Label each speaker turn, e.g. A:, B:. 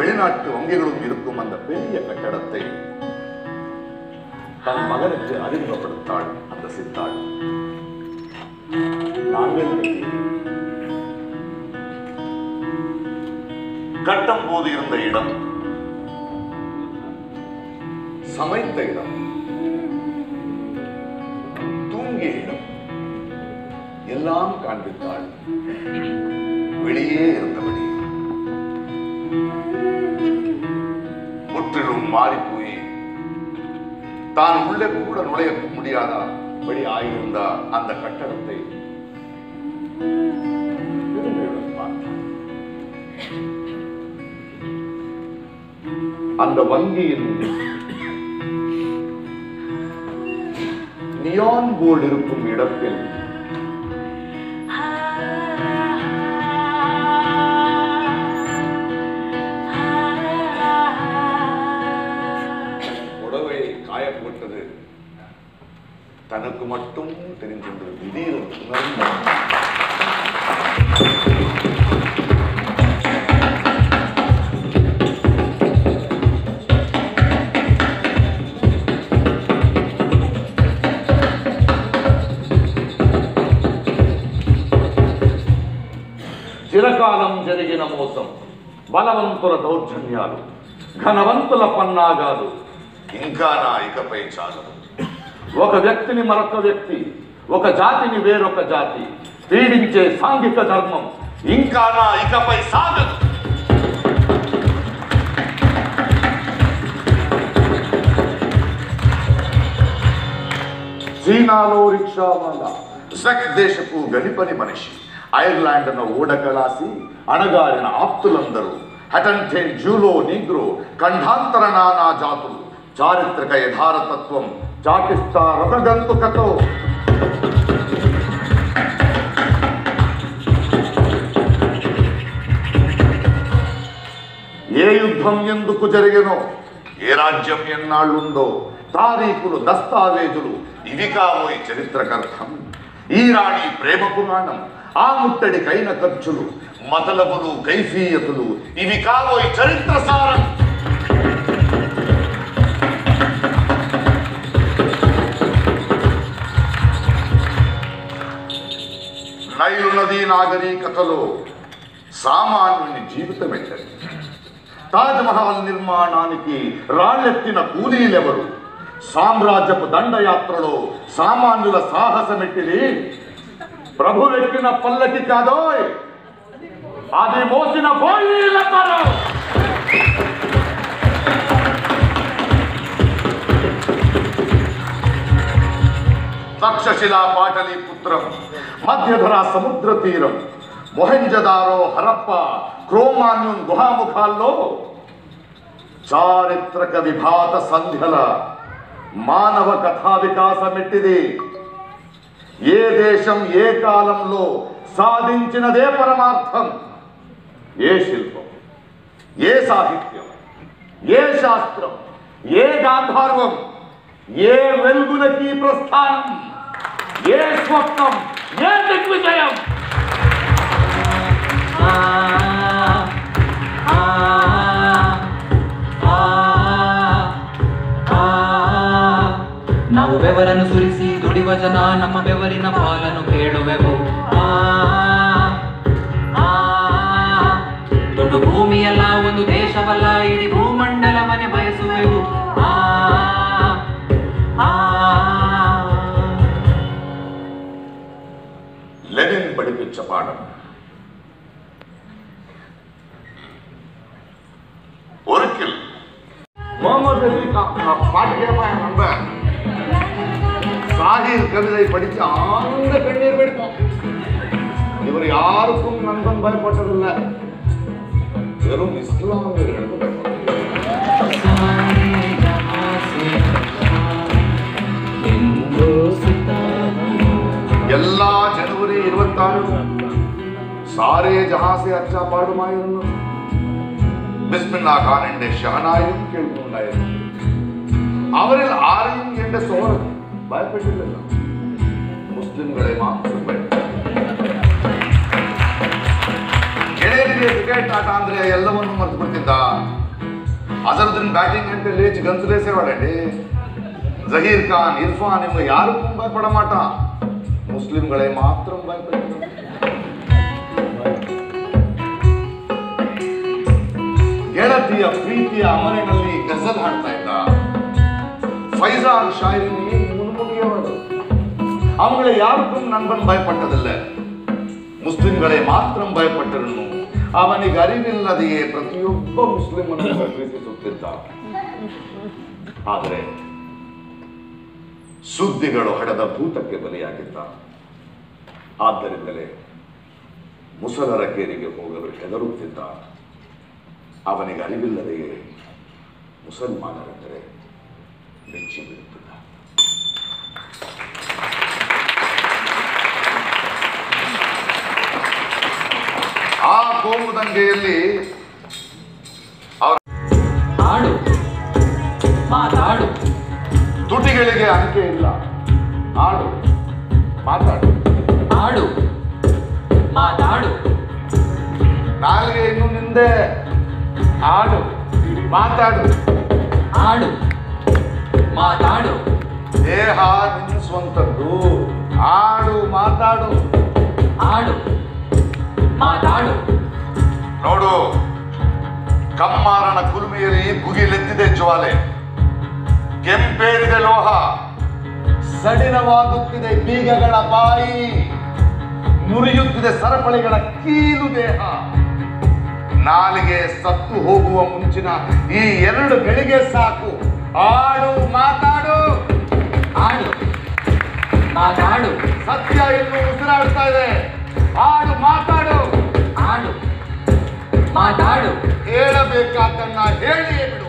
A: வெளிநாட்டு வங்கிகளும் இருக்கும் அந்த பெரிய கட்டடத்தை தன் மகனுக்கு அறிமுகப்படுத்தாள் அந்த சித்தாள். நாங்கள் கட்டும் போது இருந்த இடம், சமைத்த இடம், தூங்கிய இடம் எல்லாம் காண்பித்தாள். வெளியே இருந்தபடி முற்றிலும் மாறி போய் தான் உள்ளே கூட நுழைய முடியாதா படி ஆயிருந்தா அந்த கட்டடத்தை அந்த வங்கியின் நியான் போர்டு இருக்கும் இடத்தில் புடவை காயப்பட்டது தனக்கு மட்டும் தெரிந்திருந்தது. திடீரென்று చిరకాలం జరిగిన మోసం, బలవంతుల దౌర్జన్యాలు, ఘనవంతుల పన్నాగాలు ఇంకా నా ఇకపై చాలు. ఒక వ్యక్తిని మరొక వ్యక్తి, ఒక జాతిని వేరొక జాతి పీడించే సాంఘిక ధర్మం ఇంకా నా ఇకపై సాగదు. చీనాలో రిక్షావాలా, జక్ దేశపు గనిపని మనిషి, ఐర్లాండ్ అన్న ఊడకలాసి అణగారిన ఆప్తులందరూ, హటంటేన్ జూలో నీగ్రో, ఖండాంతర నానా జాతులు చారిత్రక యథార్థత్వం చాటిస్తారొక గంతుకతో. ఏ యుద్ధం ఎందుకు జరిగినో, ఏ రాజ్యం ఎన్నాళ్ళుందో, తారీఖులు, దస్తావేజులు ఇవి కావోయి చరిత్రకర్థం. ఈ రాణి ప్రేమ పురాణం, ఆ ముట్టడికైన ఖర్చులు, మతలబులు, కైఫీయతులు ఇవి కావోయి చరిత్ర సారం. నైలు నదీ నాగరికతలో సామాన్యుని జీవితం ఎక్కడి, తాజ్మహల్ నిర్మాణానికి రాళ్ళెత్తిన కూలీలెవరు, సామ్రాజ్యపు దండయాత్రలో సామాన్యుల సాహసమెట్టిది ప్రభువెక్కిన పల్లకి కాదోయ్, అది మోసిన బోయిల తరం. తక్షశిలా పాటలీపుత్రం, మధ్యధరా సముద్ర తీరం, మొహెంజదారో, హరప్ప, క్రోమాన్యున్ గుహాముఖాల్లో చారిత్రక విభాత సంధ్యల మానవ కథా వికాసమెట్టిది. ఏ దేశం ఏ కాలంలో సాధించినదే పరమార్థం. ఏ శిల్పం, ఏ సాహిత్యం, ఏ శాస్త్రం, ఏ గాంధార్వం, ఏ వెలుగులకి ప్రస్థానం, ఏ స్వప్నం, ఏ దిగ్విజయం.
B: ನಾವು ಬೆವರನ್ನು ಸುರಿಸಿ ದುಡಿವ ಜನ ನಮ್ಮ ಬೆವರಿನ ಪಾಲನ್ನು ಕೇಳುವೆವು. ದೊಡ್ಡ ಭೂಮಿಯಲ್ಲ, ಒಂದು ದೇಶವಲ್ಲ, ಇಡೀ ಭೂಮಂಡಲವನ್ನೇ ಬಯಸುವೆವು.
A: లెనిన్ പഠിപ്പിച്ച പാഠം ஒருக்கில் முகமது அலி பாட்டு கேட்பான். நம்ம சாஹிர் கவிதை படிச்சு ஆனந்த கண்ணீர் வெடிப்போம். இவர் யாருக்கும் நண்பன் பயப்பட்டதில்லை, வெறும் இஸ்லாமியர்களுக்கு பயப்பட்டது. എല്ലാ ജനുവരി 26 സാരേ ജഹാസെ അച്ഛാ പാടുമായിരുന്നു. ബിസ്മില്ലാ ഖാനിന്റെ ഷഹനായും കേൾക്കുന്നുണ്ടായിരുന്നു. അവരിൽ ആരെയും എന്റെ സോദരൻ ഭയപ്പെട്ടില്ലല്ലോ, മുസ്ലിംകളെ മാത്രം ഭയപ്പെട്ടു. ಅವನಿಗೆ ಕ್ರಿಕೆಟ್ ಆಟ ಅಂದ್ರೆ ಎಲ್ಲವನ್ನು ಮರೆತು ಬಿಡ್ತಿದ್ದ. ಅಜರುದ್ದೀನ್ ಬ್ಯಾಟಿಂಗ್ అంటే లేచి గంతులేసేవాడండి. జహీర్ ఖాన్, ఇర్ఫాన్ ఇవ్వ ಯಾರು ಭಯಪಡಮಾಟ. ಮುಸ್ಲಿಂಗಳೇ ಮಾತ್ರ ಭಯಪಡ್ತಾರೆ. ಗೆಳತಿಯ ಪ್ರೀತಿಯ ಅಮರಿನಲ್ಲಿ ಗಜಲ್ ಹಾಡ್ತಾ ಇದ್ದ. ಫೈಜಾನ್ ಶಾಯರಿ ಮುನ್ನುಡಿಯವಳು. அவங்களை யாருக்கும் நண்பன் பயப்பட்டதில்ல. ಮುಸ್ಲಿಂಗಳೇ ಮಾತ್ರ ಭಯಪಟ್ಟರನ್ನು. ಅವನಿಗೆ ಅರಿವಿಲ್ಲದೆಯೇ ಪ್ರತಿಯೊಬ್ಬ ಮುಸ್ಲಿಮನನ್ನು ಪ್ರೀತಿಸುತ್ತಿದ್ದ. ಆದರೆ ಸುದ್ದಿಗಳು ಹಡದ ಭೂತಕ್ಕೆ ಬಲಿಯಾಗಿದ್ದ. ಆದ್ದರಿಂದಲೇ ಮುಸಲರ ಕೇರಿಗೆ ಹೋಗಲು ಹೆದರುತ್ತಿದ್ದ. ಅವನಿಗೆ ಅರಿವಿಲ್ಲದೆಯೇ ಮುಸಲ್ಮಾನರೆಂದರೆ ಬೆಚ್ಚಿ ಬಿಡುತ್ತಿದ್ದ. ಆ ಕೋಮು ದಂಗೆಯಲ್ಲಿ
B: ಹಾಡು ಮಾತಾಡು,
A: ತುಟಿಗಳಿಗೆ ಅಂಕೆ ಇಲ್ಲ. ಆಡು ಮಾತಾಡು,
B: ಆಡು ಮಾತಾಡು,
A: ನಾಲ್ಗೆ ಇನ್ನು ನಿಂದೆ. ಆಡು ಮಾತಾಡು,
B: ಆಡು ಮಾತಾಡು,
A: ದೇಹ ನಿನ್ನ ಸ್ವಂತದ್ದು. ಆಡು ಮಾತಾಡು,
B: ಆಡು ಮಾತಾಡು.
A: ನೋಡು, ಕಮ್ಮಾರನ ಕುಲುಮೆಯಲ್ಲಿ ಭುಗಿಲೆದ್ದಿದೆ ಜ್ವಾಲೆ, ಕೆಂಪೇರಿದೆ ಲೋಹ, ಸಡಿಲವಾಗುತ್ತಿದೆ ಬೀಗಗಳ ಬಾಯಿ, ನುರಿಯುತ್ತಿದೆ ಸರಪಳಿಗಳ ಕೀಲು ದೇಹ. ನಾಲಿಗೆ ಸತ್ತು ಹೋಗುವ ಮುಂಚಿನ ಈ 2 ಗಳಿಗೆ ಸಾಕು. ಆಡು ಮಾತಾಡು,
B: ಆಡು ಮಾತಾಡು,
A: ಸತ್ಯ ಇನ್ನು ಉಸಿರಾಡ್ತಾ ಇದೆ. ಆಡು ಮಾತಾಡು,
B: ಆಡು ಮಾತಾಡು.
A: ಹೇಳಬೇಕಾದನ್ನ ಹೇಳಿಯೇ ಬಿಡು.